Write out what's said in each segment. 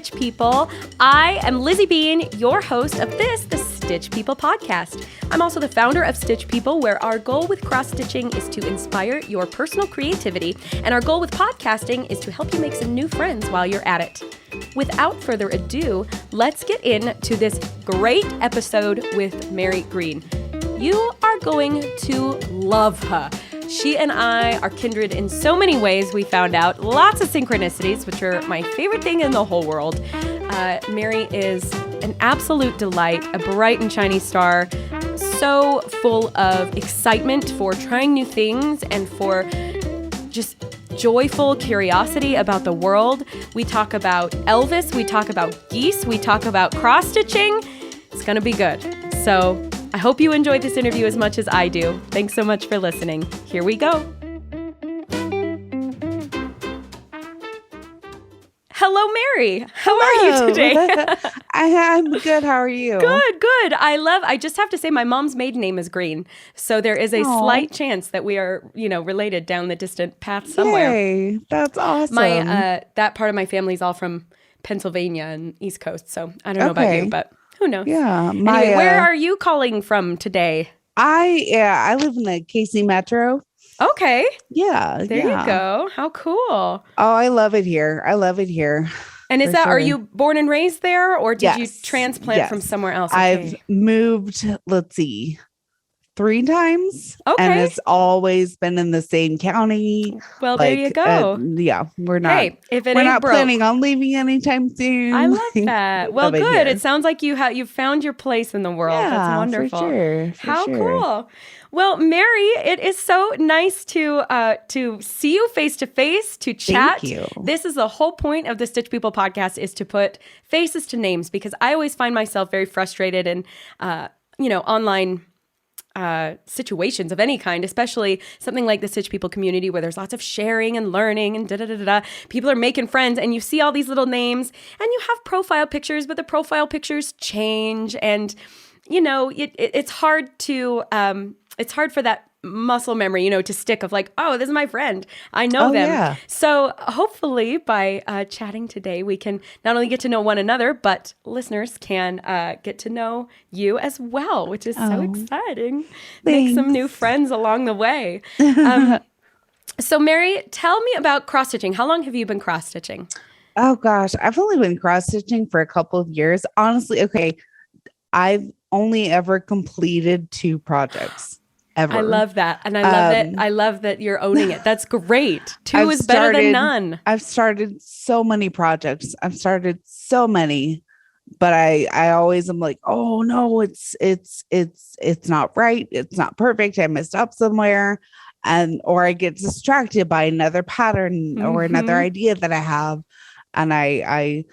Stitch People. I am Lizzie Bean, your host of the Stitch People podcast. I'm also the founder of Stitch People, where our goal with cross-stitching is to inspire your personal creativity, and our goal with podcasting is to help you make some new friends while you're at it. Without further ado, let's get into this great episode with Mary Green. You are going to love her. She and I are kindred in so many ways, we found out. Lots of synchronicities, which are my favorite thing in the whole world. Mary is an absolute delight, a bright and shiny star, so full of excitement for trying new things and for just joyful curiosity about the world. We talk about Elvis, we talk about geese, we talk about cross-stitching. It's gonna be good. So I hope you enjoyed this interview as much as I do. Thanks so much for listening. Here we go. Hello, Mary. How are you today? I'm good. How are you? Good. I just have to say my mom's maiden name is Green. So there is a slight chance that we are, related down the distant path somewhere. Yay, that's awesome. That part of my family is all from Pennsylvania and East Coast. So I don't know about you, but who knows? Yeah. Anyway, where are you calling from today? I live in the KC Metro. Okay. Yeah. There you go. How cool. Oh, I love it here. And are you born and raised there, or did you transplant from somewhere else? Okay. I've moved, 3 times. Okay. And it's always been in the same county. Well, there you go. We're not. Hey, if it we're ain't not broke. planning on leaving anytime soon. I love that. Well, good. Here. It sounds like you've found your place in the world. Yeah, that's wonderful. For sure. How cool. Well, Mary, it is so nice to see you face to face, to chat. Thank you. This is the whole point of the Stitch People podcast, is to put faces to names, because I always find myself very frustrated in online situations of any kind, especially something like the Stitch People community, where there's lots of sharing and learning and people are making friends, and you see all these little names and you have profile pictures, but the profile pictures change, and it's hard for that muscle memory, to stick of like, oh, this is my friend. I know them. Yeah. So hopefully by chatting today, we can not only get to know one another, but listeners can get to know you as well, which is so exciting. Thanks. Make some new friends along the way. So Mary, tell me about cross-stitching. How long have you been cross-stitching? Oh gosh, I've only been cross-stitching for a couple of years. Honestly, okay, I've only ever completed 2 projects. Ever. I love that. And I love that you're owning it. That's great. 2 is better than none. I've started so many projects. But I always am like, oh no, it's not right. It's not perfect. I messed up somewhere. Or I get distracted by another pattern or another idea that I have. And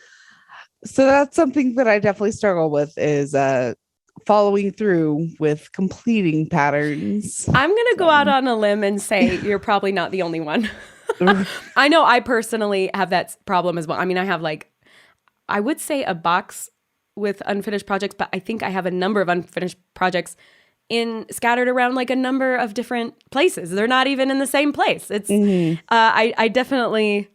so that's something that I definitely struggle with, is following through with completing patterns. I'm going to go out on a limb and say you're probably not the only one. I know I personally have that problem as well. I mean, I have I would say a box with unfinished projects, but I think I have a number of unfinished projects scattered around a number of different places. They're not even in the same place. It's, I definitely,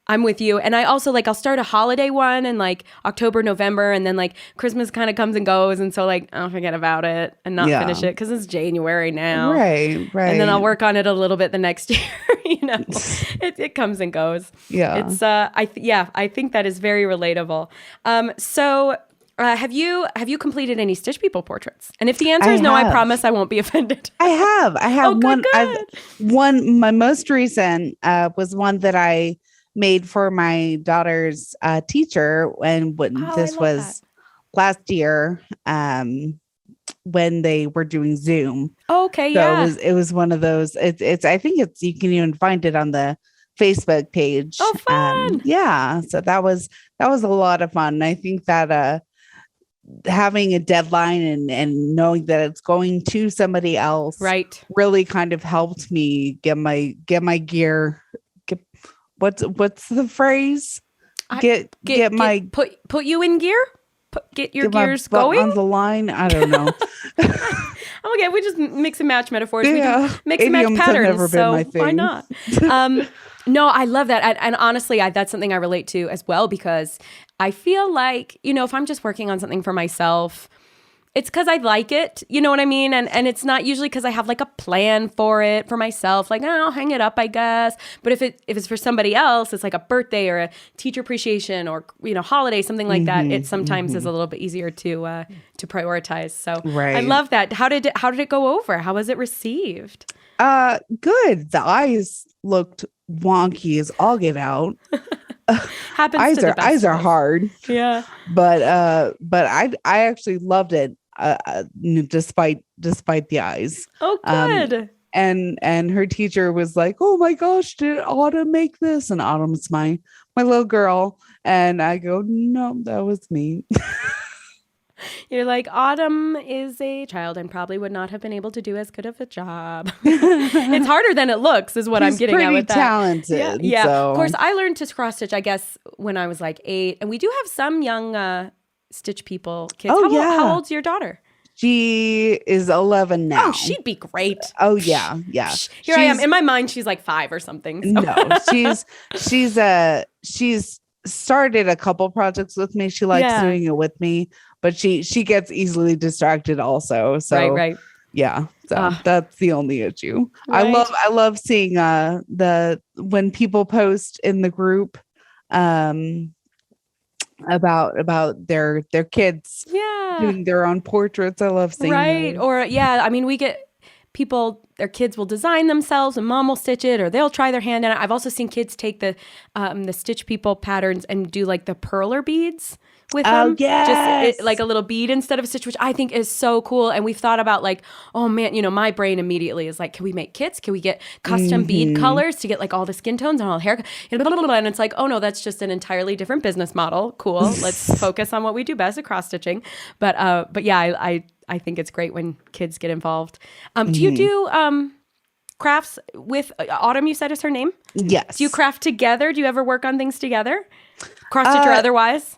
I'm with you. And I also I'll start a holiday one in October, November, and then Christmas kind of comes and goes. And so I'll forget about it and not finish it because it's January now. Right. And then I'll work on it a little bit the next year. It comes and goes. Yeah. It's, I think that is very relatable. So have you completed any Stitch People portraits? And if the answer is no, I promise I won't be offended. I have one. Good. My most recent was one that I made for my daughter's teacher when this was last year, when they were doing Zoom. Okay, so it was one of those. It's I think you can even find it on the Facebook page. Oh, fun! So that was a lot of fun. I think that having a deadline and knowing that it's going to somebody else, right, really kind of helped me get my gear. What's the phrase? Get put you in gear. Get your gears going on the line. I don't know. Okay, we just mix and match metaphors. We can mix and match patterns. So why not? No, I love that. And honestly, that's something I relate to as well, because I feel like, if I'm just working on something for myself, it's because I like it. You know what I mean? And it's not usually because I have like a plan for it for myself. Like, I'll hang it up, I guess. But if it's for somebody else, it's like a birthday or a teacher appreciation or, holiday, something like that. It sometimes is a little bit easier to prioritize. So I love that. How did it go over? How was it received? Good. The eyes looked wonky as all get out. Happens eyes to the are best eyes of are us. hard. Yeah. But I actually loved it. Despite the eyes. Oh, good. And her teacher was like, "Oh my gosh, did Autumn make this?" And Autumn's my little girl, and I go, "No, that was me." You're like, Autumn is a child and probably would not have been able to do as good of a job. It's harder than it looks, is what I'm getting at with that. Talented. Yeah. So. Of course, I learned to cross stitch, I guess, when I was like 8, and we do have some young stitch people kids. Oh, How old's your daughter? She is 11 now. Oh, she'd be great. Oh yeah. Here I am. In my mind, she's like 5 or something. So. No, she's started a couple projects with me. She likes doing it with me, but she gets easily distracted also. So right. Yeah. So that's the only issue. Right. I love seeing when people post in the group about their kids doing their own portraits. I love seeing those. Or we get people, their kids will design themselves and mom will stitch it, or they'll try their hand in it. I've also seen kids take the Stitch People patterns and do like the perler beads with them. Yes. Just like a little bead instead of a stitch, which I think is so cool. And we've thought about like, oh man, my brain immediately is like, can we make kits? Can we get custom bead colors to get like all the skin tones and all the hair? And it's like, oh no, that's just an entirely different business model. Cool. Let's focus on what we do best at cross stitching. But yeah, I think it's great when kids get involved. Do you do crafts with Autumn? You said is her name? Yes. Do you craft together? Do you ever work on things together? Cross stitch or otherwise?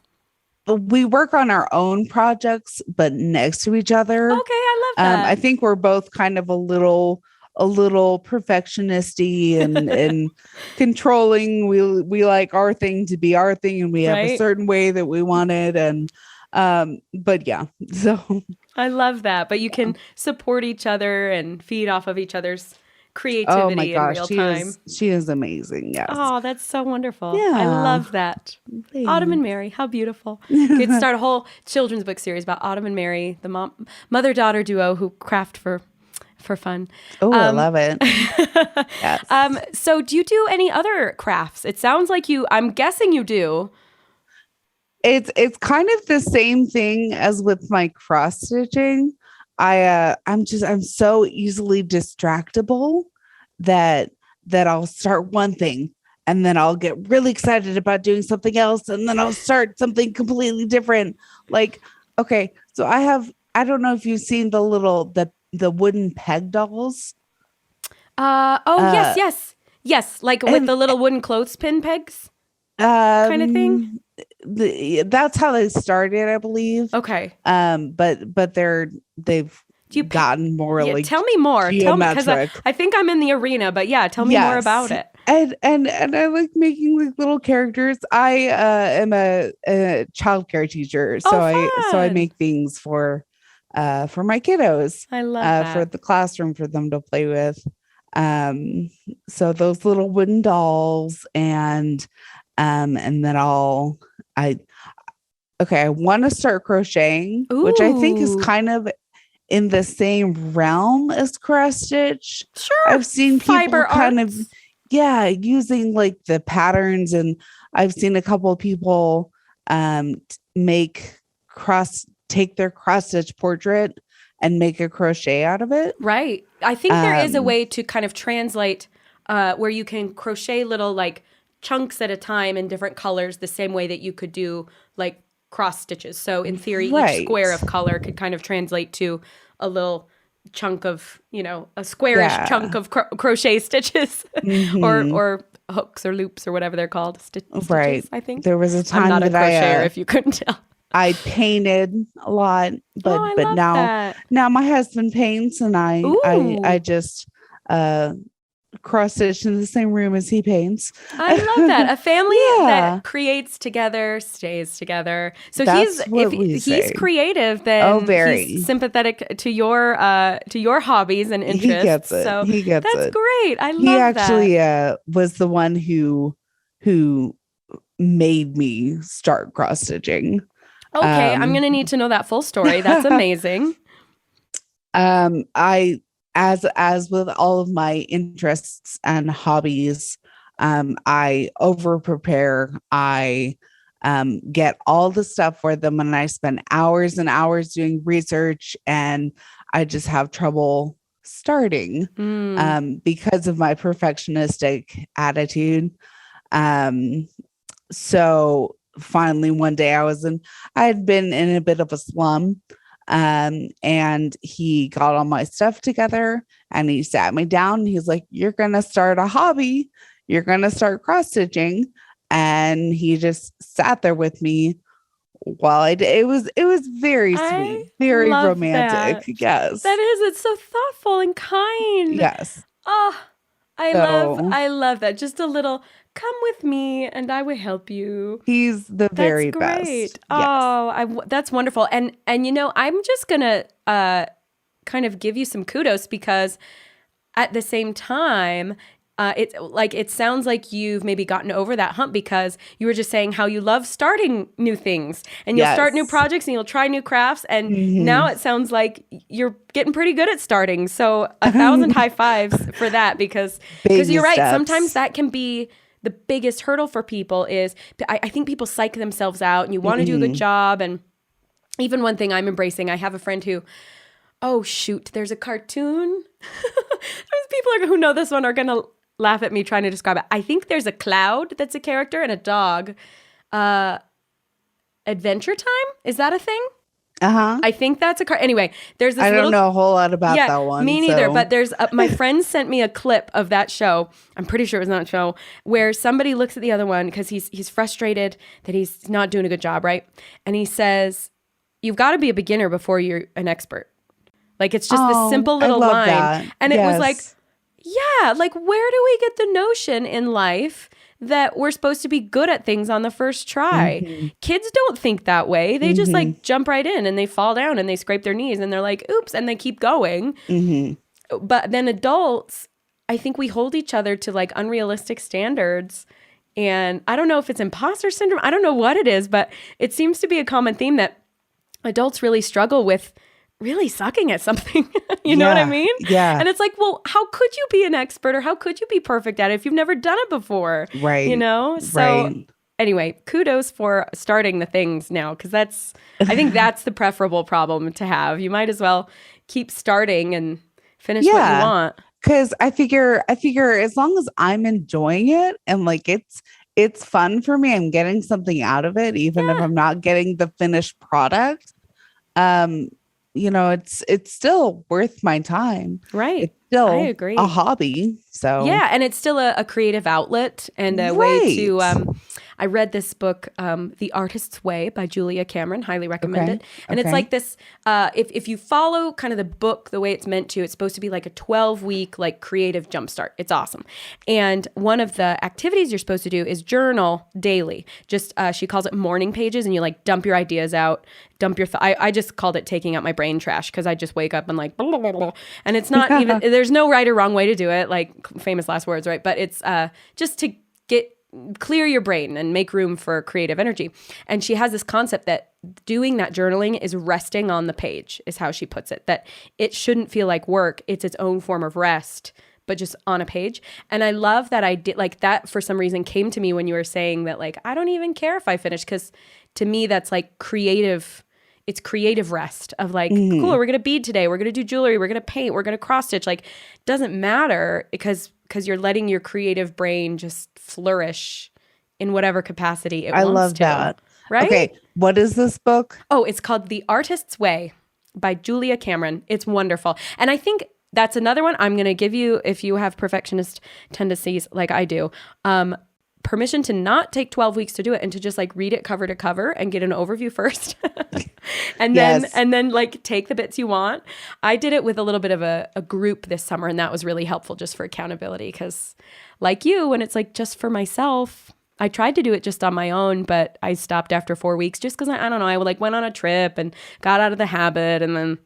We work on our own projects, but next to each other. Okay, I love that. I think we're both kind of a little perfectionisty and controlling. We like our thing to be our thing, and we have a certain way that we want it. And but yeah, so I love that. But you can support each other and feed off of each other's creativity in real time. She is amazing. Yes. Oh, that's so wonderful. Yeah. I love that. Thanks. Autumn and Mary, how beautiful. Could start a whole children's book series about Autumn and Mary, the mother-daughter duo who craft for fun. Oh, I love it. Yes. So do you do any other crafts? It sounds like I'm guessing you do. It's kind of the same thing as with my cross stitching. I'm so easily distractible that I'll start one thing and then I'll get really excited about doing something else and then I'll start something completely different. Like, okay, so I don't know if you've seen the wooden peg dolls. Yes. Like with the little wooden clothespin pegs kind of thing. That's how they started, I believe. Okay. But they've gotten more like tell me more. Tell me, because I think I'm in the arena, but yeah, tell me more about it. And I like making like little characters. I am a childcare teacher, so I make things for my kiddos. I love that. For the classroom for them to play with. So those little wooden dolls and then I want to start crocheting, which I think is kind of in the same realm as cross stitch. Sure. I've seen people Fiber kind arts. of using like the patterns, and I've seen a couple of people take their cross stitch portrait and make a crochet out of it. Right. I think there is a way to kind of translate where you can crochet little like chunks at a time in different colors, the same way that you could do like cross stitches. So in theory, each square of color could kind of translate to a little chunk of, a squarish chunk of crochet stitches or hooks or loops or whatever they're called. Stitches, I think. There was a time I'm not that a crocheter, if you couldn't tell. I painted a lot, but now my husband paints, and I just cross stitch in the same room as he paints. I love that. A family Yeah. that creates together, stays together. So That's what we he's say. creative, then very. he's sympathetic to your hobbies and interests. He gets it. So he gets that's it. great. I He love actually that. was the one who made me start cross stitching. Okay, I'm gonna need to know that full story. That's amazing. I as with all of my interests and hobbies, I over prepare. I get all the stuff for them, and I spend hours and hours doing research, and I just have trouble starting because of my perfectionistic attitude. So finally one day I had been in a bit of a slum, and he got all my stuff together and he sat me down and he's like, you're going to start a hobby. You're going to start cross stitching. And he just sat there with me while I did. It was very sweet, very romantic. That. Yes. That is, it's so thoughtful and kind. Yes. Oh, I love that. Just a little, come with me and I will help you. He's the very great. best. Yes. Oh, that's wonderful. And I'm just going to kind of give you some kudos, because at the same time, it sounds like you've maybe gotten over that hump, because you were just saying how you love starting new things, and you'll start new projects and you'll try new crafts. And now it sounds like you're getting pretty good at starting. So 1,000 high fives for that, because you're right. Sometimes that can be the biggest hurdle for people. Is I think people psych themselves out, and you want to do a good job. And even one thing I'm embracing, I have a friend who, oh shoot, there's a cartoon. There's people who know this one are going to laugh at me trying to describe it. I think there's a cloud that's a character and a dog. Adventure Time? Is that a thing? I think that's anyway, there's this I don't know a whole lot about that one. Me neither, but there's my friend sent me a clip of that show. I'm pretty sure it was not a show, where somebody looks at the other one because he's frustrated that he's not doing a good job, right? And he says, you've got to be a beginner before you're an expert. Like, it's just this simple little line. That. And it was like, yeah, like, where do we get the notion in life that we're supposed to be good at things on the first try? Kids don't think that way. They just like jump right in and they fall down and they scrape their knees and they're like, oops, and they keep going. But then adults, I think we hold each other to like unrealistic standards. And I don't know if it's imposter syndrome. I don't know what it is, but it seems to be a common theme that adults really struggle with really sucking at something. You know what I mean? Yeah. And it's like, well, how could you be an expert, or how could you be perfect at it if you've never done it before? Right. You know? So anyway, kudos for starting the things now, because I think that's the preferable problem to have. You might as well keep starting and finish what you want. Because I figure as long as I'm enjoying it and like it's fun for me, I'm getting something out of it, even if I'm not getting the finished product. It's still worth my time. Right. It's still I agree. a hobby. So yeah, and it's still a creative outlet and a way to I read this book, The Artist's Way by Julia Cameron. Highly recommend it. And it's like this, if you follow kind of the book the way it's meant to, it's supposed to be like a 12-week like creative jumpstart. It's awesome. And one of the activities you're supposed to do is journal daily. Just she calls it morning pages, and you like dump your ideas out, dump your I just called it taking out my brain trash, because I just wake up and like blah, blah, blah, and it's not even, there's no right or wrong way to do it, like famous last words, right? But it's just to clear your brain and make room for creative energy. And she has this concept that doing that journaling is resting on the page, is how she puts it, that it shouldn't feel like work. It's its own form of rest, but just on a page. And I love that I did like that, for some reason came to me when you were saying that, like, I don't even care if I finish, because to me that's like creative. It's creative rest of like, cool, we're going to bead today. We're going to do jewelry. We're going to paint. We're going to cross stitch. Like, doesn't matter, because you're letting your creative brain just flourish in whatever capacity it wants to. I love that. Right? Okay. What is this book? Oh, it's called The Artist's Way by Julia Cameron. It's wonderful. And I think that's another one I'm going to give you if you have perfectionist tendencies like I do. permission to not take 12 weeks to do it and to just like read it cover to cover and get an overview first. and then like take the bits you want. I did it with a little bit of a group this summer, and that was really helpful just for accountability, because like you, when it's like just for myself, I tried to do it just on my own, but I stopped after 4 weeks just because I don't know, I like went on a trip and got out of the habit, and then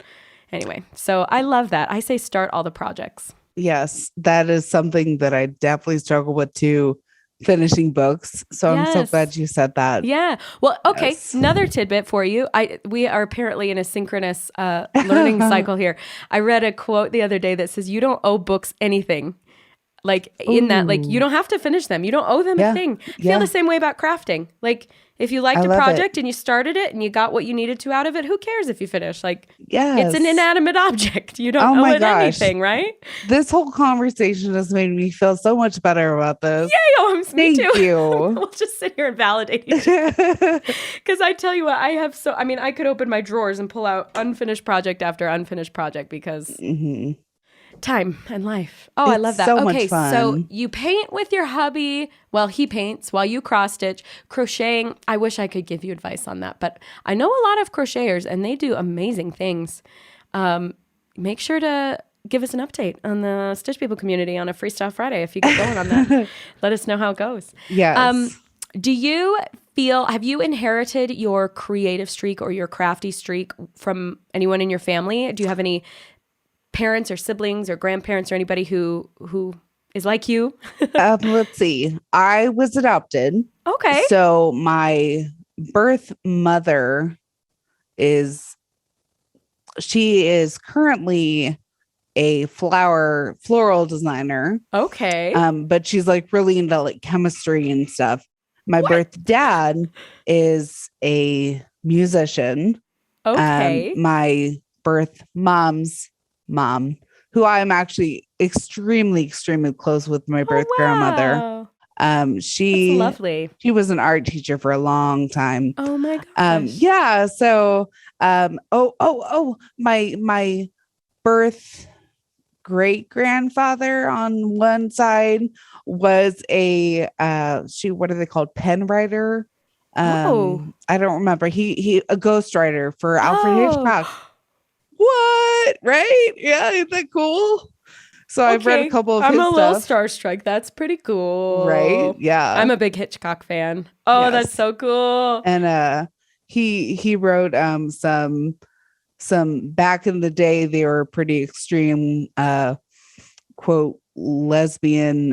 anyway, so I love that. I say start all the projects. Yes, that is something that I definitely struggle with too, finishing books. So I'm so glad you said that. Yeah. Well, okay. Yes. Another tidbit for you. We are apparently in a synchronous learning cycle here. I read a quote the other day that says, you don't owe books anything. Like in that, like you don't have to finish them. You don't owe them a thing. I feel the same way about crafting. Like if you liked a project and you started it and you got what you needed to out of it, who cares if you finish? Like it's an inanimate object. You don't owe it anything, right? This whole conversation has made me feel so much better about this. Yay, me too. Thank you. We'll just sit here and validate each other. Because I tell you what, I could open my drawers and pull out unfinished project after unfinished project because time and life. Oh, I love that. So much fun. So you paint with your hubby. Well, he paints while you cross stitch. Crocheting, I wish I could give you advice on that, but I know a lot of crocheters and they do amazing things. Make sure to give us an update on the Stitch People community on a Freestyle Friday if you get going on that. Let us know how it goes. Yes. Have you inherited your creative streak or your crafty streak from anyone in your family? Do you have any parents or siblings or grandparents or anybody who is like you? Let's see. I was adopted. Okay. So my birth mother is currently a floral designer. Okay. But she's like really into like chemistry and stuff. My birth dad is a musician. Okay. My birth mom's mom, who I'm actually extremely, extremely close with, my birth grandmother. She That's lovely. She was an art teacher for a long time. Oh my gosh. Yeah. So, my birth great grandfather on one side was what are they called? Pen writer. I don't remember. He a ghostwriter for Alfred Hitchcock. What? Right? Yeah, isn't that cool? So I've read a couple of his stuff. I'm a little starstruck. That's pretty cool. Right? Yeah. I'm a big Hitchcock fan. Oh, yes. That's so cool. And he wrote some back in the day, they were pretty extreme quote lesbian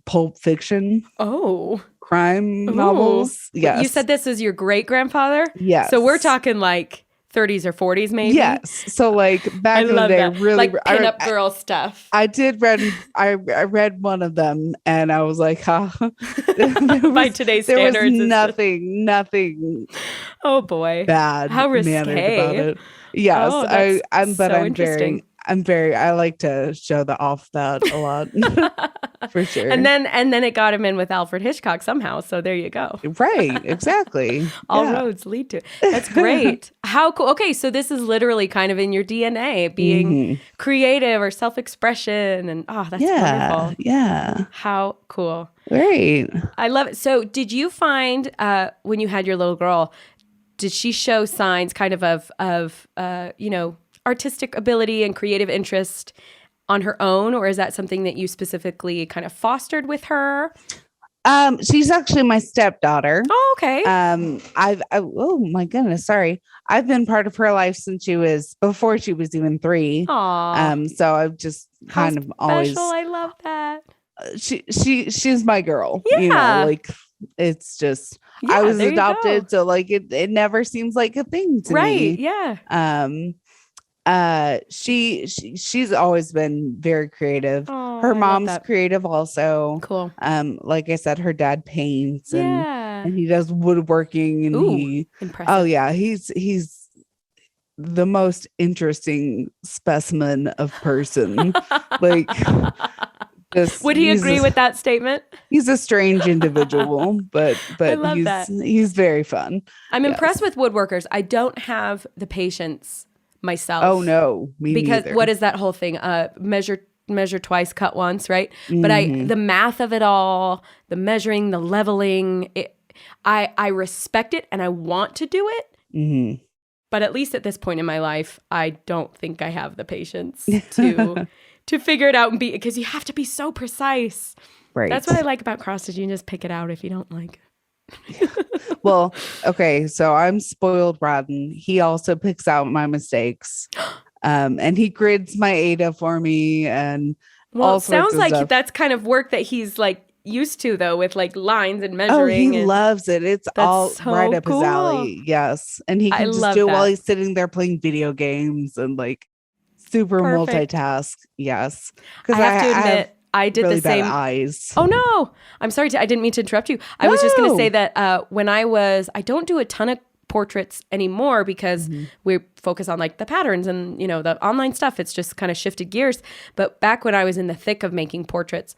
pulp fiction. Oh. Crime novels. Yes. You said this is your great grandfather? Yes. So we're talking like 30s or 40s maybe? Yes. So like back in the day, that. really like pinup girl stuff. I read one of them and I was like, huh. By today's standards. There was nothing. Oh boy. Bad. How risque. About it. Yes. I like to show off that a lot. For sure. And then it got him in with Alfred Hitchcock somehow. So there you go. Right. Exactly. All roads lead to it. That's great. How cool. Okay. So this is literally kind of in your DNA, being creative or self-expression. And that's wonderful. Yeah. How cool. Great. I love it. So did you find when you had your little girl, did she show signs kind of artistic ability and creative interest on her own, or is that something that you specifically kind of fostered with her? She's actually my stepdaughter. Oh, okay. Oh my goodness, sorry. I've been part of her life since before she was even 3. Aww. So I've just kind of always. I love that. She's my girl. Yeah. Like it's just I was adopted, so like it never seems like a thing to me. Right. Yeah. She's always been very creative. Oh, her mom's creative also. Cool. Like I said, her dad paints and he does woodworking and impressive. Oh yeah, he's the most interesting specimen of person. Like would he agree with that statement? He's a strange individual, but he's very fun. I'm impressed with woodworkers. I don't have the patience myself. Oh no, me because neither. What is that whole thing? Measure measure twice, cut once, right? But the math of it all, the measuring, the leveling, I respect it and I want to do it. But at least at this point in my life, I don't think I have the patience to figure it out and because you have to be so precise. Right. That's what I like about cross-stitching. Just pick it out if you don't like it. Well, okay. So I'm spoiled rotten. He also picks out my mistakes. And he grids my Ada for me and all sorts sounds of like stuff. that's kind of work that he's like used to though, with like lines and measuring. He loves it. It's all so right up cool. his alley. Yes. And he can just do it while he's sitting there playing video games and like super multitask. Yes. Because I have to admit, I did really the same. Bad eyes. Oh no. I'm sorry. I didn't mean to interrupt you. I was just going to say that when I don't do a ton of portraits anymore because we focus on like the patterns and, you know, the online stuff. It's just kind of shifted gears. But back when I was in the thick of making portraits,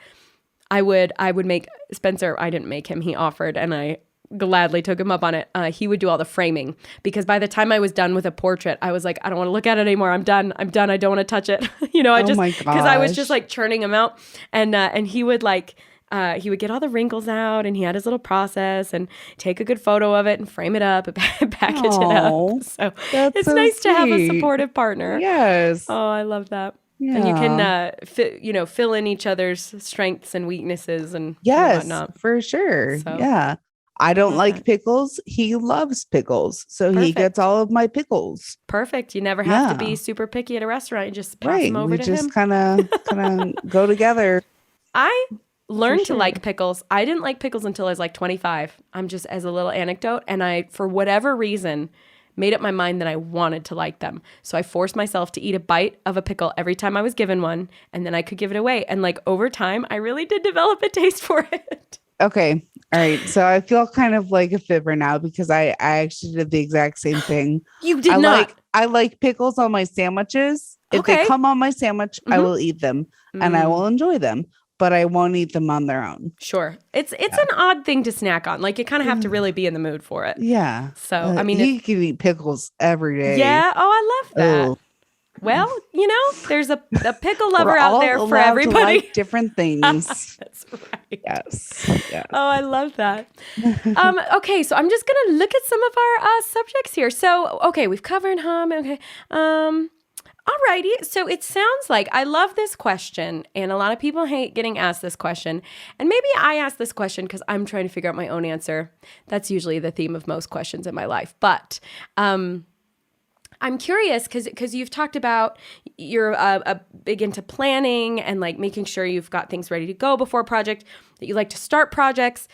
I would make Spencer. I didn't make him. He offered and I gladly took him up on it. He would do all the framing because by the time I was done with a portrait, I was like, I don't want to look at it anymore. I'm done. I don't want to touch it. You know, because I was just like churning them out and he would like, he would get all the wrinkles out and he had his little process and take a good photo of it and frame it up and package it up. So it's so nice to have a supportive partner. Yes. Oh, I love that. Yeah. And you can, fill in each other's strengths and weaknesses and whatnot. For sure. So, yeah. I don't like pickles. He loves pickles. So he gets all of my pickles. Perfect. You never have to be super picky at a restaurant. You just pass them over to him. We just kind of go together. I learned to like pickles. I didn't like pickles until I was like 25. I'm just as a little anecdote. And I, for whatever reason, made up my mind that I wanted to like them. So I forced myself to eat a bite of a pickle every time I was given one. And then I could give it away. And like over time, I really did develop a taste for it. Okay. All right. So I feel kind of like a fibber now because I actually did the exact same thing. You did not. I like pickles on my sandwiches. If they come on my sandwich, I will eat them and I will enjoy them, but I won't eat them on their own. Sure. It's an odd thing to snack on. Like you kind of have to really be in the mood for it. Yeah. So, I mean, he can eat pickles every day. Yeah. Oh, I love that. Oh. Well, you know, there's a pickle lover out there for everybody. To like different things. That's right. Yes. Oh, I love that. Okay, so I'm just gonna look at some of our subjects here. So, okay, we've covered hum. Okay. Alrighty. So it sounds like I love this question, and a lot of people hate getting asked this question. And maybe I ask this question because I'm trying to figure out my own answer. That's usually the theme of most questions in my life. But I'm curious because you've talked about you're big into planning and like making sure you've got things ready to go before a project, that you like to start projects.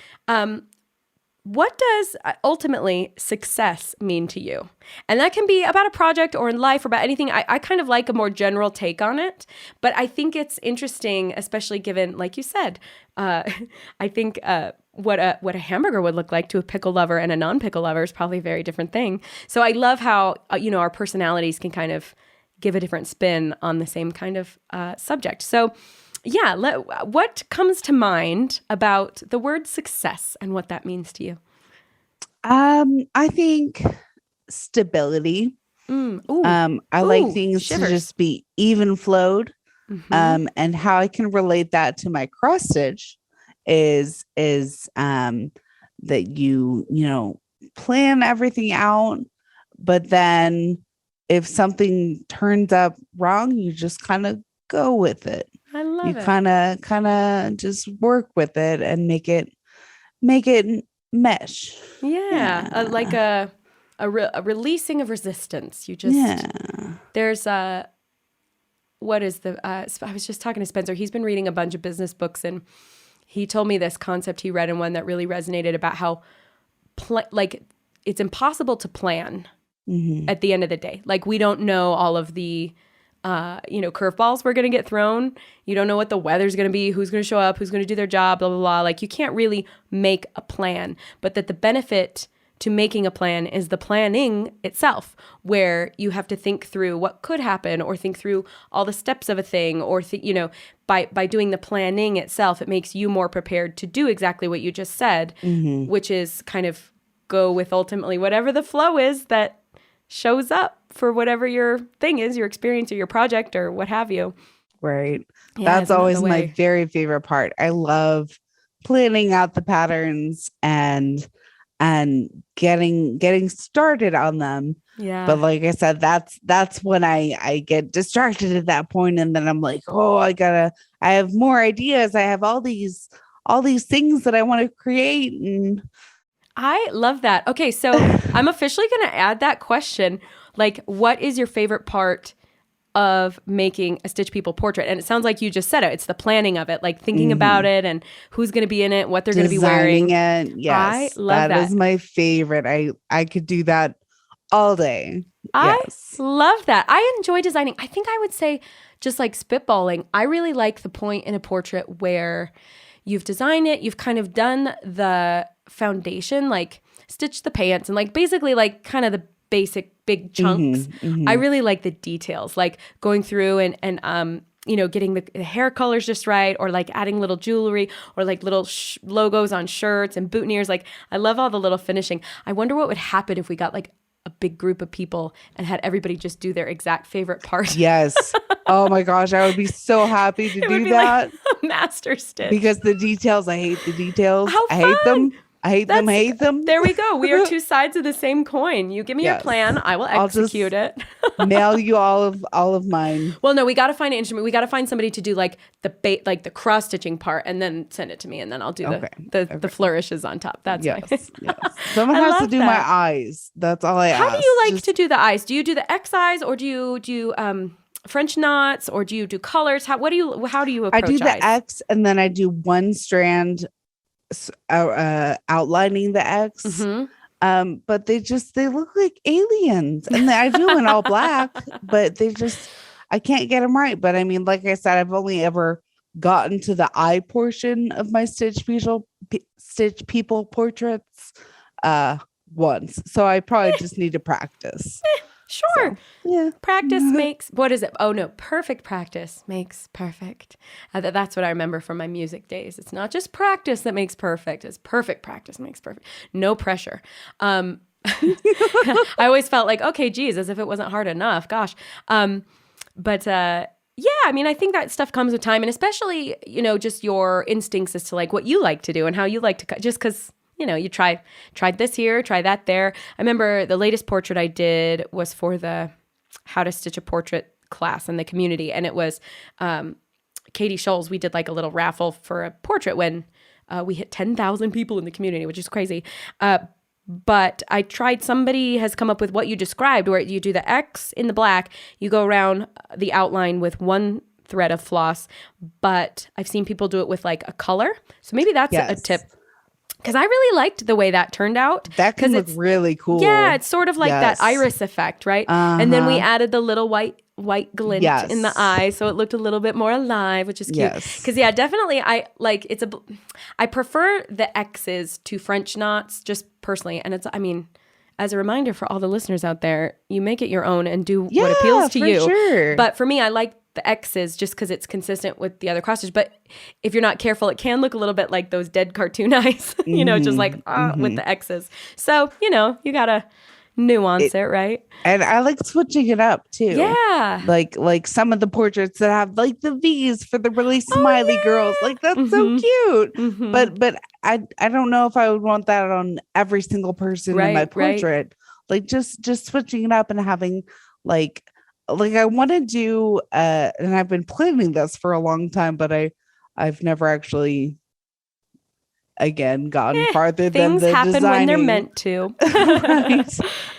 What does ultimately success mean to you? And that can be about a project or in life or about anything. I kind of like a more general take on it, but I think it's interesting, especially given, like you said, I think what a hamburger would look like to a pickle lover and a non-pickle lover is probably a very different thing. So I love how, our personalities can kind of give a different spin on the same kind of subject. So yeah, what comes to mind about the word success and what that means to you? I think stability. I like things to just be even flowed. And how I can relate that to my cross stitch is that you plan everything out, but then if something turns up wrong, you just kind of go with it. I love it. You kind of just work with it and make it mesh. Yeah. Like a releasing of resistance. You just, there's what is I was just talking to Spencer. He's been reading a bunch of business books and he told me this concept he read in one that really resonated about how it's impossible to plan at the end of the day. Like we don't know all of the curveballs we're going to get thrown. You don't know what the weather's going to be, who's going to show up, who's going to do their job, blah, blah, blah. Like you can't really make a plan, but that the benefit to making a plan is the planning itself, where you have to think through what could happen or think through all the steps of a thing or, by doing the planning itself, it makes you more prepared to do exactly what you just said, which is kind of go with ultimately whatever the flow is that shows up for whatever your thing is, your experience or your project or what have you. Right. Yeah, That's isn't that the always my way? very favorite part. I love planning out the patterns and getting started on them. But Yeah. like I said, that's when I get distracted at that point, and then I'm like, oh, I have more ideas. I have all these things that I want to create. And I love that. Okay, so I'm officially going to add that question. Like, what is your favorite part of making a Stitch People portrait? And it sounds like you just said it. It's the planning of it, like thinking about it and who's going to be in it, what they're going to be designing wearing. it. I Yes, love that that. is my favorite. I could do that all day. I Yes. love that. I enjoy designing. I think I would say, just like spitballing, I really like the point in a portrait where you've designed it, you've kind of done the foundation, like stitch the pants and like basically like kind of the basic big chunks. I really like the details, like going through and getting the hair colors just right, or like adding little jewelry, or like little logos on shirts and boutonnieres. Like I love all the little finishing. I wonder what would happen if we got like a big group of people and had everybody just do their exact favorite part. Yes. Oh my gosh, I would be so happy to It would do be that like a master stitch. because the details, I hate the details. How I hate fun! them. I hate them. I hate them. There we go. We are two sides of the same coin. You give me your Yes. plan, I will I'll just execute it. mail you all of mine. Well, no, we got to find an instrument. We got to find somebody to do like the cross stitching part, and then send it to me, and then I'll do the flourishes on top. That's Yes. nice. Yes. Someone I has to love do that. my eyes. That's all I ask. How do you like to do the eyes? Do you do the X eyes, or do you do French knots, or do you do colors? How do you I approach do the eyes? X, and then I do one strand outlining the X. Mm-hmm. But they look like aliens, and I do them in all black, but I can't get them right. But I mean, like I said, I've only ever gotten to the eye portion of my Stitch People portraits once, so I probably just need to practice. Sure. So, yeah. Practice makes, what is it? Oh no, perfect practice makes perfect. That's what I remember from my music days. It's not just practice that makes perfect. It's perfect practice makes perfect. No pressure. I always felt like, okay, geez, as if it wasn't hard enough. Gosh. Yeah, I mean, I think that stuff comes with time, and especially, just your instincts as to like what you like to do and how you like to cut, just because, you tried this here, try that there. I remember the latest portrait I did was for the How to Stitch a Portrait class in the community. And it was Katie Scholes. We did like a little raffle for a portrait when we hit 10,000 people in the community, which is crazy. But I tried, somebody has come up with what you described, where you do the X in the black, you go around the outline with one thread of floss, but I've seen people do it with like a color. So maybe that's a tip. Because I really liked the way that turned out. That can look really cool. Yeah, it's sort of like that iris effect, right? And then we added the little white glint in the eye, so it looked a little bit more alive, which is cute. Because definitely, I prefer the X's to French knots, just personally. And as a reminder for all the listeners out there, you make it your own and do what appeals to you. Sure. But for me, I like the X's just because it's consistent with the other cross stitch. But if you're not careful, it can look a little bit like those dead cartoon eyes, just like with the X's. So, you gotta nuance it, right? And I like switching it up too. Yeah. Like some of the portraits that have like the V's for the really smiley girls. Like that's so cute. But I don't know if I would want that on every single person in my portrait. Right. Like just switching it up and having like I want to do and I've been planning this for a long time, but I've never actually gotten farther than the things happen designing. When they're meant to.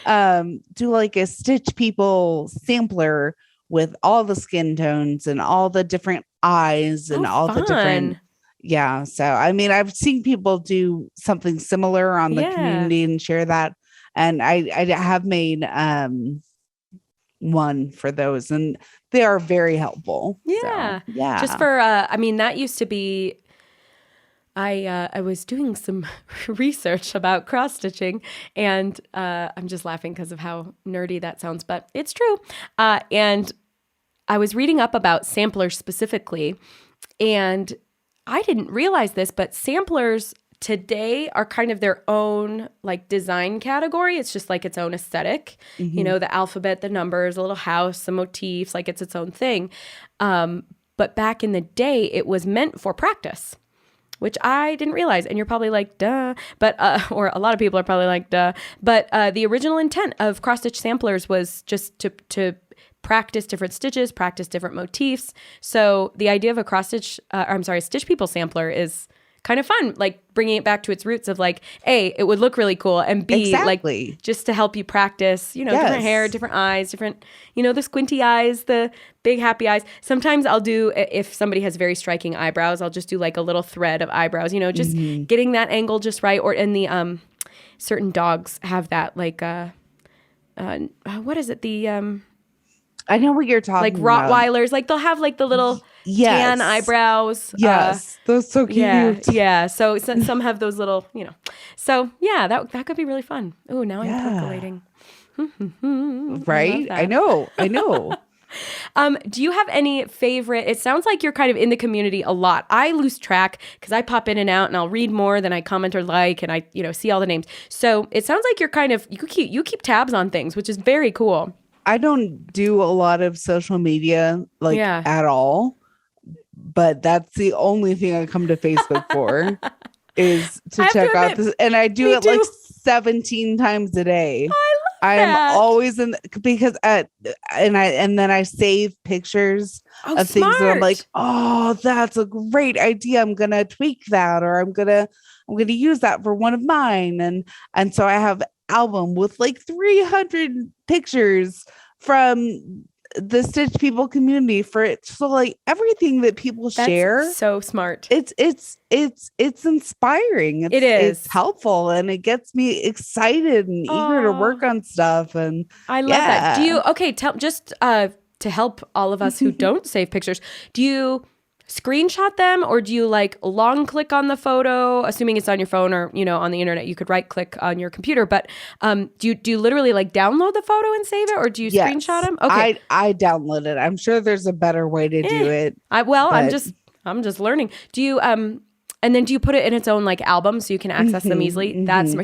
Right. Do like a Stitch People sampler with all the skin tones and all the different eyes and all the different. Yeah. So, I mean, I've seen people do something similar on the community and share that. And I have made one for those, and they are very helpful. Yeah. So, yeah. Just for, that used to be, I was doing some research about cross-stitching, and I'm just laughing because of how nerdy that sounds, but it's true. And I was reading up about samplers specifically, and I didn't realize this, but samplers today are kind of their own like design category. It's just like its own aesthetic, the alphabet, the numbers, a little house, some motifs, like it's its own thing. but back in the day, it was meant for practice, which I didn't realize. And you're probably like, duh. But, or a lot of people are probably like, duh. But the original intent of cross-stitch samplers was just to practice different stitches, practice different motifs. So the idea of a Stitch People sampler is kind of fun, like bringing it back to its roots of like, A, it would look really cool, and B, exactly. like just to help you practice, different hair, different eyes, different, the squinty eyes, the big happy eyes. Sometimes I'll do, if somebody has very striking eyebrows, I'll just do like a little thread of eyebrows, just getting that angle just right. Or in the, certain dogs have that like, what is it? The, I know what you're talking about. Like Rottweilers, like they'll have like the little tan eyebrows. Yes, those so cute. Yeah. So some have those little, So yeah, that could be really fun. Oh, now I'm percolating. Right? I know. Do you have any favorite? It sounds like you're kind of in the community a lot. I lose track because I pop in and out, and I'll read more than I comment or like, and I see all the names. So it sounds like you're kind of you keep tabs on things, which is very cool. I don't do a lot of social media at all, but that's the only thing I come to Facebook for is to check out this. And I do it like 17 times a day. I am always because and then I save pictures of things that I'm like, oh, that's a great idea. I'm going to tweak that, or I'm going to use that for one of mine. And so I have album with like 300 pictures from the Stitch People community for it. So like everything that people share, so smart. It's inspiring. It's helpful, and it gets me excited and eager to work on stuff. And I love that. Do you to help all of us who don't save pictures, do you screenshot them, or do you like long click on the photo, assuming it's on your phone, or on the internet you could right click on your computer, but do you literally like download the photo and save it, or do you screenshot them? Okay, I download it. I'm sure there's a better way to do it. I'm just learning. Do you and then do you put it in its own like album so you can access them easily? That's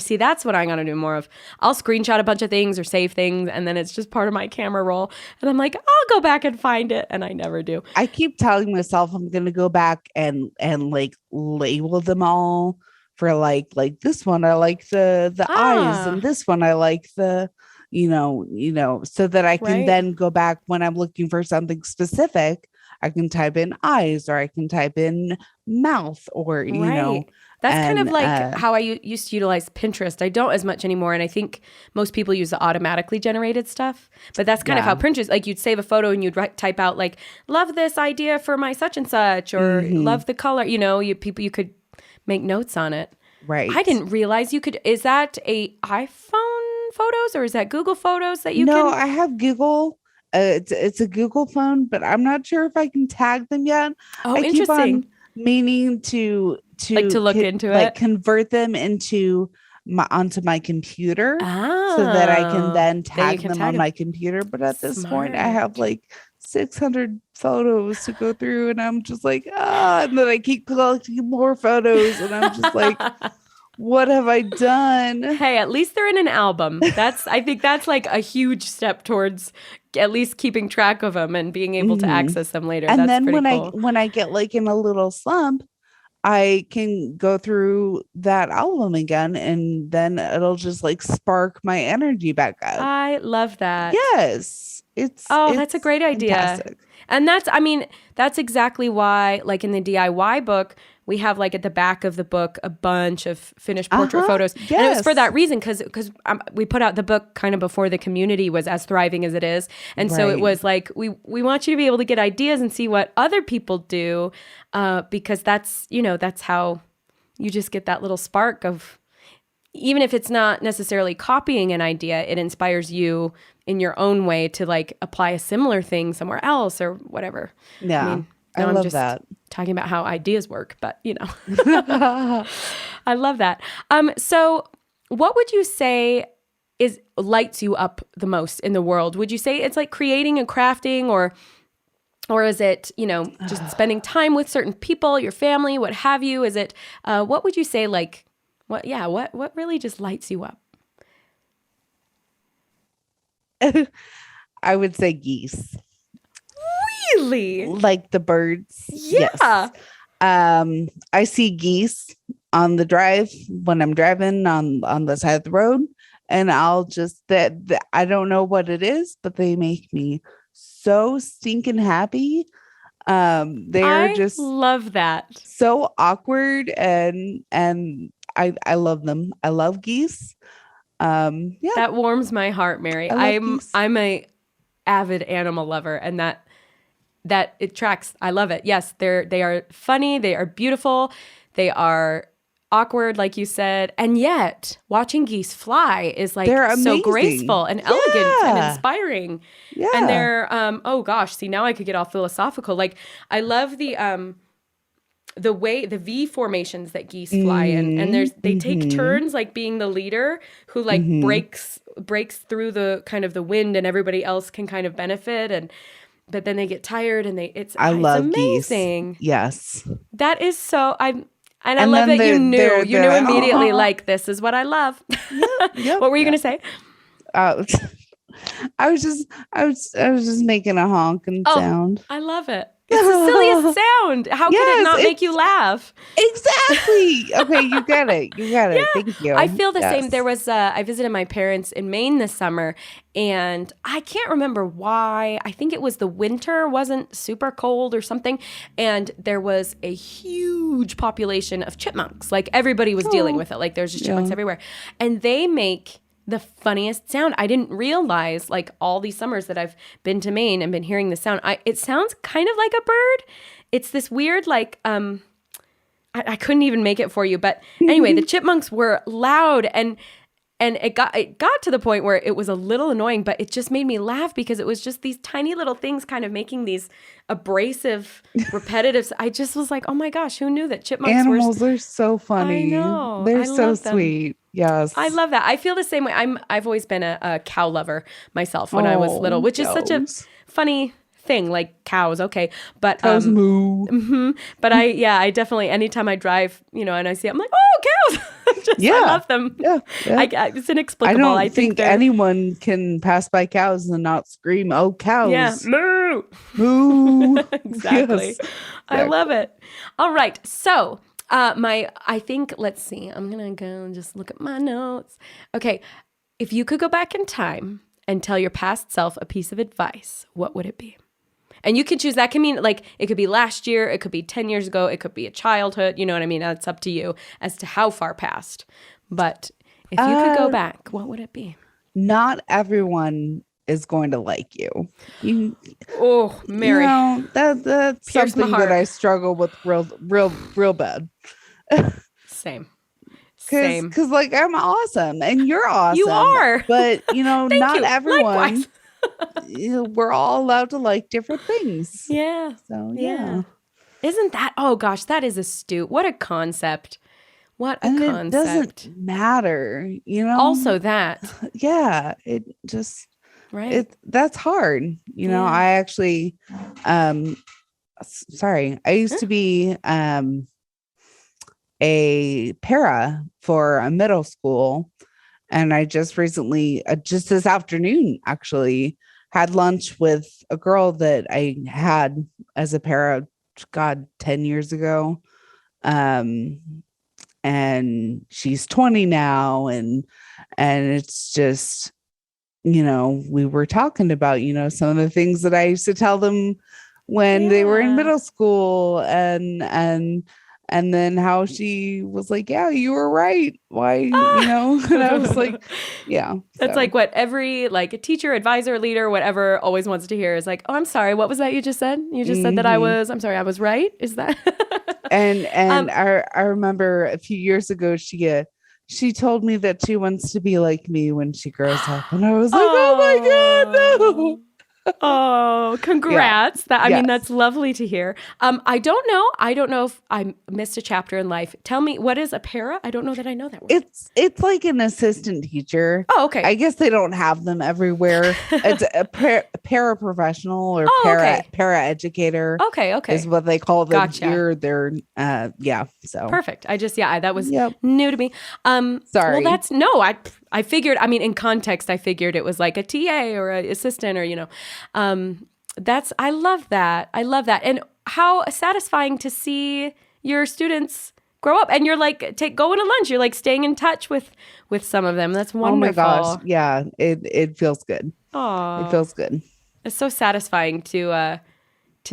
what I'm gonna do more of. I'll screenshot a bunch of things or save things, and then it's just part of my camera roll. And I'm like, I'll go back and find it, and I never do. I keep telling myself I'm gonna go back and like label them all for like this one I like the eyes, and this one I like the so that I can then go back when I'm looking for something specific. I can type in eyes, or I can type in mouth, or That's kind of like how I used to utilize Pinterest. I don't as much anymore, and I think most people use the automatically generated stuff. But that's kind of how Pinterest, like you'd save a photo and you'd type out like, love this idea for my such and such, or love the color. You could make notes on it. Right. I didn't realize you could. Is that a iPhone photos, or is that Google Photos that you can? No, I have Google. It's a Google phone, but I'm not sure if I can tag them yet. Oh, I interesting. Keep on meaning to look into it, like convert them onto my computer, so that I can then tag them on my computer. But at this point, I have like 600 photos to go through, and I'm just like, and then I keep collecting more photos, and I'm just like, what have I done? Hey, at least they're in an album. I think that's like a huge step towards at least keeping track of them and being able to access them later. And that's then cool. when I get like in a little slump, I can go through that album again, and then it'll just like spark my energy back up. I love that. Yes. That's a great idea. Fantastic. And that's exactly why, like in the DIY book, we have like at the back of the book a bunch of finished portrait photos. Yes. And it was for that reason, because we put out the book kind of before the community was as thriving as it is. And so it was like, we want you to be able to get ideas and see what other people do, because that's how you just get that little spark of, even if it's not necessarily copying an idea, it inspires you in your own way to like apply a similar thing somewhere else or whatever. Yeah. I love just that. Talking about how ideas work, but I love that. So what would you say lights you up the most in the world? Would you say it's like creating and crafting, or is it, just spending time with certain people, your family, what have you? Is it, what would you say, like, what really just lights you up? I would say geese. Really? Like the birds. Yeah. Yes. I see geese on the drive when I'm driving on the side of the road, and I'll just that I don't know what it is, but they make me so stinking happy. They're I just love that. so awkward, and I love them. I love geese. Yeah, That warms my heart, Mary. I love geese. I'm a avid animal lover, and that it tracks. I love it. Yes, they are funny, they are beautiful, they are awkward, like you said, and yet watching geese fly is like They're so amazing. graceful and elegant and Yeah. inspiring. Yeah. And they're oh gosh, see, now I could get all philosophical. Like I love the way the V formations that geese fly in, and they take turns like being the leader who like breaks through the kind of the wind, and everybody else can kind of benefit, but then they get tired, and it's love amazing. geese. Yes. That is so I And love then that you knew they're immediately like this is what I love. Yep. What were you going to say? I was just making a honking sound. I love it. It's the silliest sound. How could it not make you laugh? Exactly. Okay, you get it. Yeah. Thank you. I feel the same. Yes. There was I visited my parents in Maine this summer, and I can't remember why. I think it was the winter wasn't super cold or something, and there was a huge population of chipmunks. Like everybody was dealing with it. Like there's just chipmunks everywhere, and they make the funniest sound. I didn't realize, like, all these summers that I've been to Maine and been hearing the sound. It sounds kind of like a bird. It's this weird, like, I couldn't even make it for you. But anyway, the chipmunks were loud, and it got to the point where it was a little annoying, but it just made me laugh because it was just these tiny little things kind of making these abrasive, repetitive. I just was like, oh my gosh, who knew that chipmunks Animals are so funny. I know. They're I so love them. sweet. Yes. I love that. I feel the same way. I've always been a cow lover myself when I was little, which is such a funny thing, like cows. Okay. But, cows moo. But I definitely, anytime I drive, and I see, I'm like, oh, cows. I love them. Yeah. It's inexplicable. I don't think anyone can pass by cows and not scream, oh, cows. Yeah. Moo. Moo. Exactly. Yes. I love it. All right. So, I think, let's see, I'm going to go and just look at my notes. Okay. If you could go back in time and tell your past self a piece of advice, what would it be? And you can choose, that can mean like, it could be last year, it could be 10 years ago, it could be a childhood, you know what I mean? That's up to you as to how far past. But if you could go back, what would it be? Not everyone is going to like you. Oh, Mary. That's Pierce my something heart. that I struggle with real bad. Same. Because like I'm awesome and you're awesome. You are. But not you. everyone. We're all allowed to like different things. Yeah. So yeah. Isn't that? Oh gosh, that is astute. What a concept. What a concept. It doesn't matter. Also that. Yeah. It just. Right. That's hard. I actually, sorry, I used to be a para for a middle school. And I just recently, just this afternoon, actually had lunch with a girl that I had as a para, 10 years ago. And she's 20 now. And it's just, we were talking about, some of the things that I used to tell them when they were in middle school and then how she was like, yeah, you were right. Why, and I was like, yeah. That's like what every like a teacher, advisor, leader, whatever always wants to hear is like, oh, I'm sorry. What was that you just said? You just said that I'm sorry, I was right. Is that? and I remember a few years ago, she told me that she wants to be like me when she grows up. And I was like, oh my God, no. Oh, congrats. Yeah. I mean, that's lovely to hear. I don't know if I missed a chapter in life. Tell me, what is a para? I don't know that I know that word. It's like an assistant teacher. Oh, okay. I guess they don't have them everywhere. It's a paraprofessional or para educator. Okay. Is what they call them Gotcha. here. They're so perfect. that was new to me. Sorry. Well, I figured, I mean, in context, I figured it was like a TA or an assistant or, I love that. I love that. And how satisfying to see your students grow up, and you're like going to lunch. You're like staying in touch with some of them. That's wonderful. Oh my gosh. Yeah. It feels good. Aww. It feels good. It's so satisfying to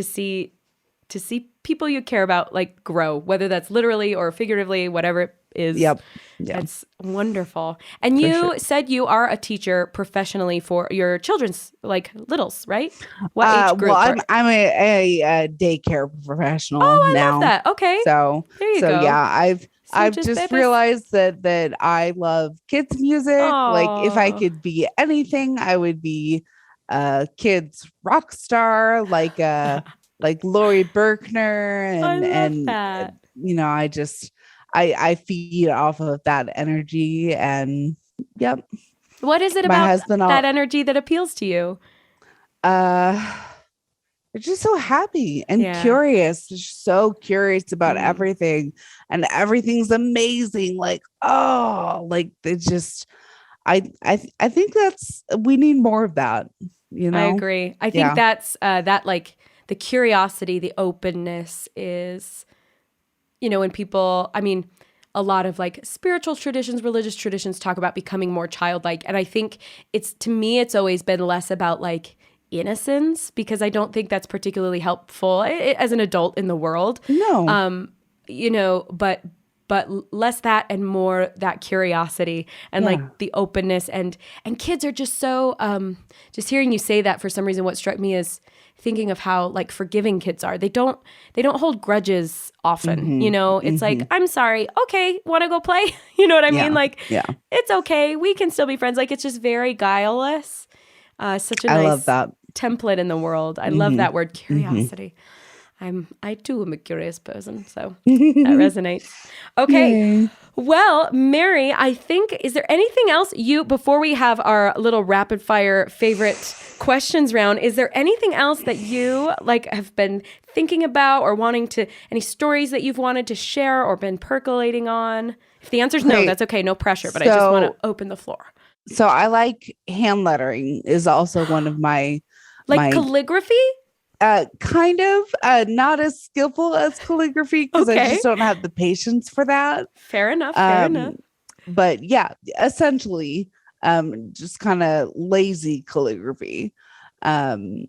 see people you care about like grow, whether that's literally or figuratively, whatever it is. Yep. Yeah. It's wonderful. And you said you are a teacher professionally for your children's like littles, right? What age group? Well, I'm a daycare professional now. I love that. Okay. So there you go. Yeah, I've just realized that I love kids music. Aww. Like if I could be anything, I would be a kids rock star, like Lori Berkner, and that. You know, I feed off of that energy, and yep. What is it about that energy that appeals to you? They're just so happy and curious. They're so curious about everything, and everything's amazing. Like, like they just, I think we need more of that. You know, I agree. I think that's that like the curiosity, the openness is, you know, when people, I mean, a lot of like spiritual traditions, religious traditions talk about becoming more childlike. And I think to me, it's always been less about like innocence, because I don't think that's particularly helpful as an adult in the world. No. You know, but less that and more that curiosity and like the openness, and kids are just so, just hearing you say that, for some reason, what struck me is thinking of how like forgiving kids are. They don't hold grudges often. Mm-hmm. You know, it's like, I'm sorry. Okay. Want to go play? You know what I mean? Like, it's okay. We can still be friends. Like, it's just very guileless. Such a nice love that template in the world. I love that word, curiosity. I too am a curious person, so that resonates. Okay. Yay. Well, Mary, I think, is there anything else before we have our little rapid fire favorite questions round, is there anything else that you like have been thinking about or any stories that you've wanted to share or been percolating on? If the answer is no, that's okay. No pressure, but I just want to open the floor. So I like hand lettering is also one of my calligraphy? Kind of, not as skillful as calligraphy, because I just don't have the patience for that. Fair enough. But yeah, essentially, just kind of lazy calligraphy. And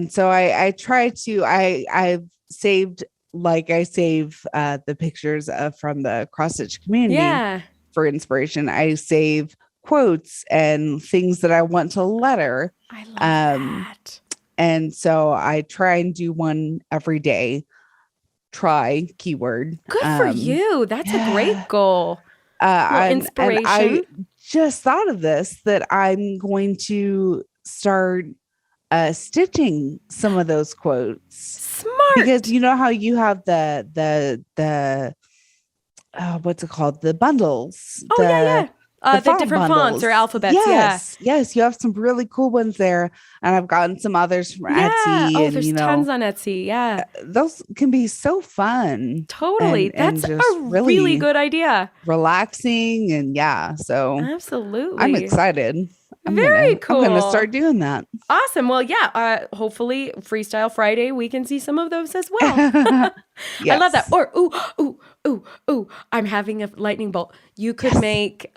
so I try to, I've saved, I save the pictures from the cross-stitch community for inspiration. I save quotes and things that I want to letter. I love that. And so I try and do one every day. Try, keyword. Good for you. That's a great goal. Inspiration. And I just thought of this, that I'm going to start stitching some of those quotes. Smart. Because you know how you have the what's it called? The bundles. The different fonts or alphabets. Yes, you have some really cool ones there, and I've gotten some others from Etsy. Oh, there's tons on Etsy. Yeah, those can be so fun. Totally, that's a really good idea. Relaxing and so absolutely, I'm excited. Very cool. I'm gonna start doing that. Awesome. Well, hopefully Freestyle Friday we can see some of those as well. I love that. Or ooh, I'm having a lightning bolt. You could make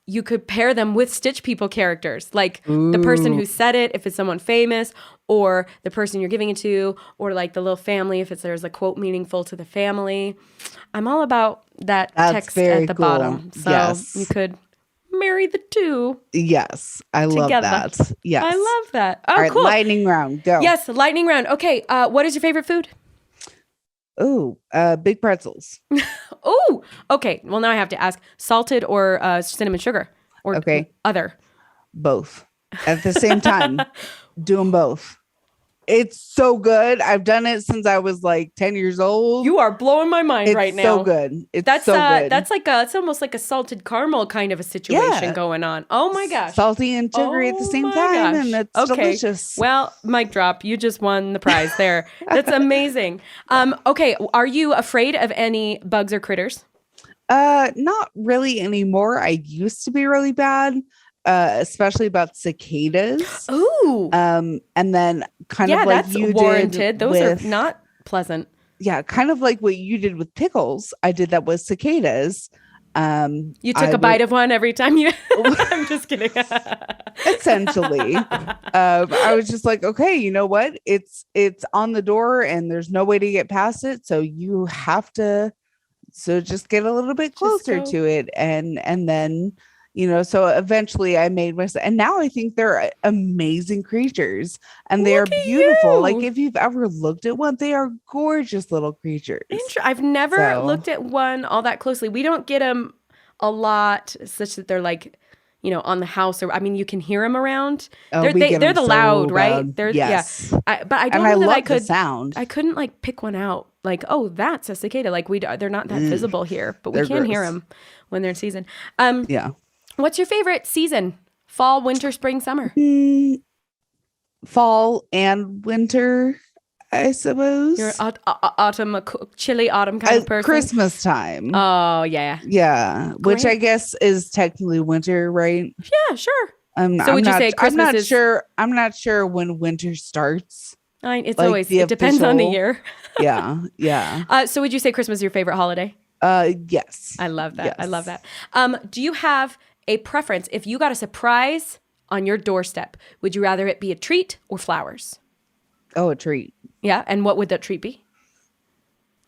you could pair them with Stitch People characters, like the person who said it, if it's someone famous, or the person you're giving it to, or like the little family, if there's a quote meaningful to the family. I'm all about that text at the bottom. So you could marry the two. Yes, I love that. Yes, I love that. Oh, all right, cool. Lightning round, go. Yes, lightning round. Okay, what is your favorite food? Ooh, big pretzels. Ooh, okay. Well, now I have to ask: salted or cinnamon sugar, or other? Both at the same time. Do them both. It's so good. I've done it since I was like 10 years old. You are blowing my mind right now. It's so good. It's so good. That's it's almost like a salted caramel kind of a situation going on. Oh my gosh. Salty and sugary at the same time. And it's delicious. Well, mic drop. You just won the prize there. That's amazing. Okay. Are you afraid of any bugs or critters? Not really anymore. I used to be really bad. Especially about cicadas. Ooh. And then kind Yeah, of like that's you warranted. did Those with, are not pleasant. yeah, kind of like what you did with pickles. I did that with cicadas. You took I a bite would of one every time you. I'm just kidding. essentially, I was just like, okay, you know what? It's on the door and there's no way to get past it. So you have to, so just get a little bit Just closer go. to it. And then, so eventually I made myself, and now I think they're amazing creatures and they are Look at beautiful. Like you. if you've ever looked at one, they are gorgeous little creatures. I've never So, looked at one all that closely. We don't get them a lot, such that they're like, on the house, or I mean, you can hear them around. oh, we get They're them the so loud, right? bad. They're Yes. but I don't And I know that love I the could. sound. I couldn't like pick one out. Like, oh, that's a cicada. Like they're not that visible here, but we They're can hear gross. them when they're in season. Yeah. What's your favorite season? Fall, winter, spring, summer? Fall and winter, I suppose. You're autumn, chilly autumn kind of person. Christmas time. Oh yeah, Yeah, which Great. I guess is technically winter, right? yeah, sure. So would you say Christmas I'm not is- sure. I'm not sure when winter starts. It's Like always the it depends on the official- year. Yeah, yeah. So would you say Christmas is your favorite holiday? Yes. I love that. Yes. I love that. Do you have a preference if you got a surprise on your doorstep? Would you rather it be a treat or flowers? Oh, a treat. Yeah, and what would that treat be?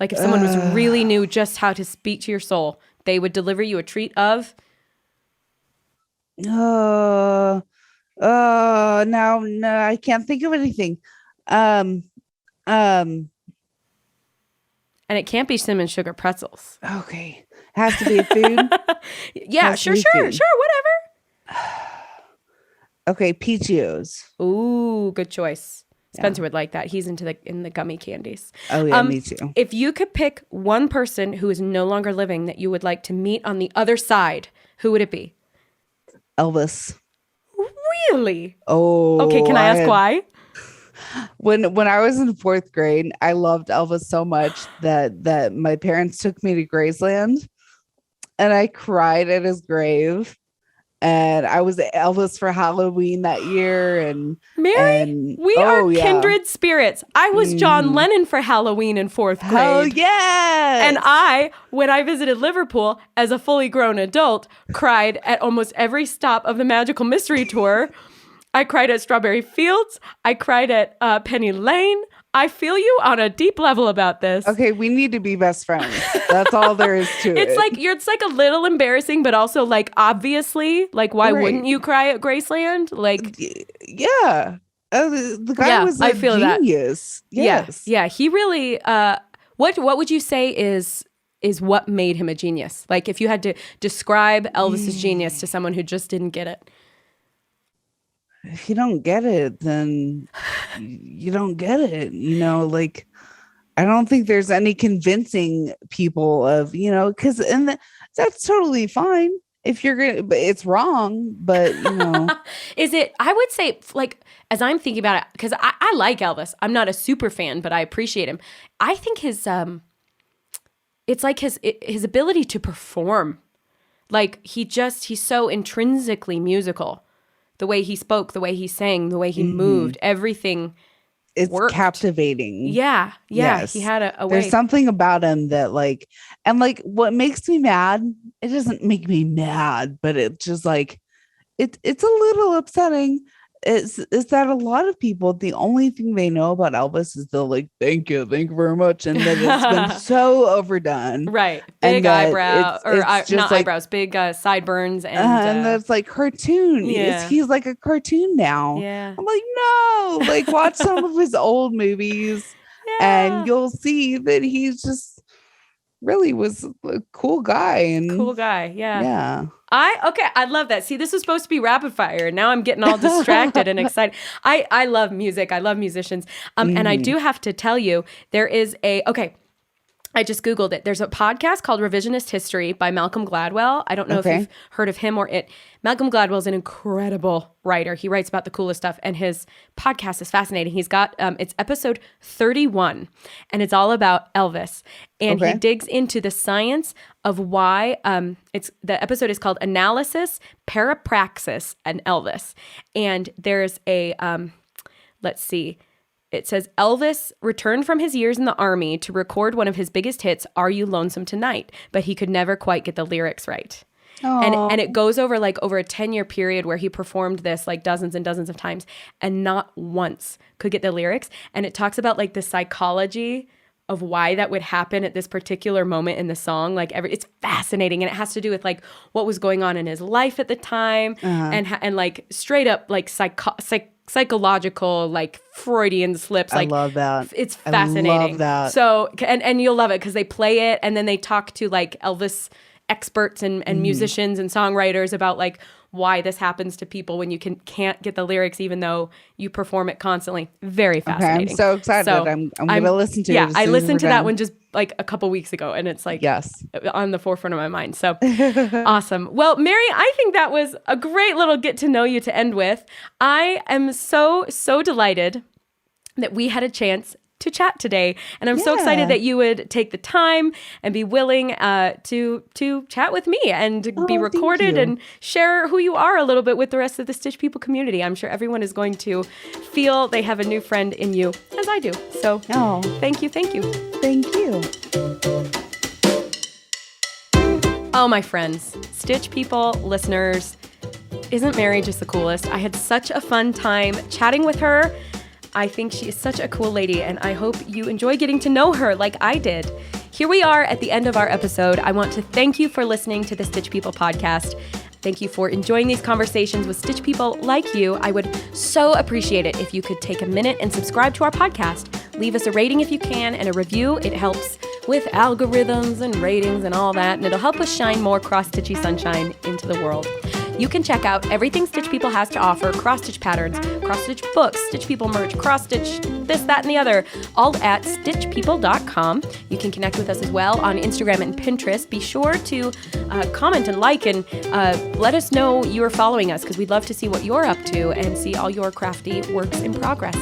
Like if someone was really knew just how to speak to your soul, they would deliver you a treat of. No, I can't think of anything. Um, And it can't be cinnamon sugar pretzels. okay. Has to be a food. Yeah, Has to sure, be sure, food. sure, whatever. Okay, Peachios. Ooh, good choice. Spencer would like that. He's in the gummy candies. Oh yeah, me too. If you could pick one person who is no longer living that you would like to meet on the other side, who would it be? Elvis. Really? Oh. Okay, can I ask why? When I was in 4th grade, I loved Elvis so much that my parents took me to Graceland, and I cried at his grave. And I was Elvis for Halloween that year, and Mary, we are kindred spirits. I was John Lennon for Halloween in 4th grade. Oh yes! And when I visited Liverpool as a fully grown adult, cried at almost every stop of the Magical Mystery Tour. I cried at Strawberry Fields. I cried at Penny Lane. I feel you on a deep level about this. Okay, we need to be best friends. That's all there is to it. It's like a little embarrassing, but also like obviously, like why Right. wouldn't you cry at Graceland? Like, yeah. The guy Yeah, was I a feel that. genius. Yes. yeah. He really. What would you say is what made him a genius? Like, if you had to describe Elvis's genius to someone who just didn't get it. If you don't get it, then you don't get it. Like I don't think there's any convincing people of, because that's totally fine if you're gonna, but it's wrong. But Is it? I would say, like, as I'm thinking about it, because I like Elvis. I'm not a super fan, but I appreciate him. I think his it's like his ability to perform. Like he's so intrinsically musical. The way he spoke, the way he sang, the way he moved, everything. it's worked. captivating. Yeah. Yes. He had a way. There's something about him that what makes me mad, it doesn't make me mad, but it's just like, it's a little upsetting. Is that a lot of people, the only thing they know about Elvis is they'll like, thank you very much. And then it's been so overdone. Right. And Big that eyebrow, it's just not like, eyebrows, big sideburns. and that's like cartoon. Yeah. He's like a cartoon now. Yeah. I'm like, no, like watch some of his old movies and you'll see that he's just really was a cool guy. And Cool guy. Yeah. yeah. I love that. See, this was supposed to be rapid fire, and now I'm getting all distracted and excited. I love music. I love musicians. And I do have to tell you, there is I just Googled it. There's a podcast called Revisionist History by Malcolm Gladwell. I don't know if you've heard of him or it. Malcolm Gladwell is an incredible writer. He writes about the coolest stuff, and his podcast is fascinating. He's got, it's episode 31, and it's all about Elvis. And he digs into the science of why, the episode is called Analysis, Parapraxis, and Elvis. And there's a, let's see, It says Elvis returned from his years in the army to record one of his biggest hits, Are You Lonesome Tonight? But he could never quite get the lyrics right. And it goes over like over a 10-year period where he performed this like dozens and dozens of times and not once could get the lyrics. And it talks about like the psychology of why that would happen at this particular moment in the song. Like it's fascinating. And it has to do with like what was going on in his life at the time and like straight up like psychological like Freudian slips. Like, I love that. It's fascinating. I love that. So, and you'll love it because they play it and then they talk to like Elvis experts and musicians and songwriters about like why this happens to people when you can't get the lyrics even though you perform it constantly. Very fascinating. Okay, I'm so excited. So I'm going to listen to it. Yeah, I listened to that one just like a couple weeks ago and it's like on the forefront of my mind. So awesome. Well, Mary, I think that was a great little get to know you to end with. I am so delighted that we had a chance to chat today. And I'm so excited that you would take the time and be willing to chat with me and be recorded and share who you are a little bit with the rest of the Stitch People community. I'm sure everyone is going to feel they have a new friend in you, as I do. So thank you. Thank you. Oh, my friends, Stitch People listeners, isn't Mary just the coolest? I had such a fun time chatting with her. I think she is such a cool lady, and I hope you enjoy getting to know her like I did. Here we are at the end of our episode. I want to thank you for listening to the Stitch People podcast. Thank you for enjoying these conversations with Stitch People like you. I would so appreciate it if you could take a minute and subscribe to our podcast. Leave us a rating if you can and a review. It helps with algorithms and ratings and all that, and it'll help us shine more cross-stitchy sunshine into the world. You can check out everything Stitch People has to offer, cross-stitch patterns, cross-stitch books, Stitch People merch, cross-stitch this, that, and the other, all at stitchpeople.com. You can connect with us as well on Instagram and Pinterest. Be sure to comment and like and let us know you're following us because we'd love to see what you're up to and see all your crafty works in progress.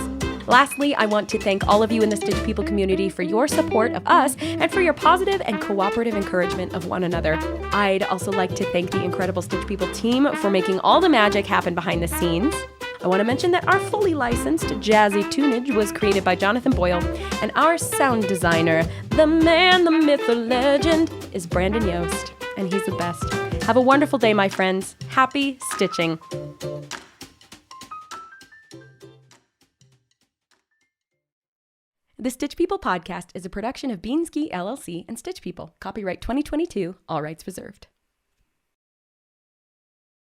Lastly, I want to thank all of you in the Stitch People community for your support of us and for your positive and cooperative encouragement of one another. I'd also like to thank the incredible Stitch People team for making all the magic happen behind the scenes. I want to mention that our fully licensed jazzy tunage was created by Jonathan Boyle, and our sound designer, the man, the myth, the legend, is Brandon Yost, and he's the best. Have a wonderful day, my friends. Happy stitching. The Stitch People podcast is a production of Beanski LLC and Stitch People. Copyright 2022, all rights reserved.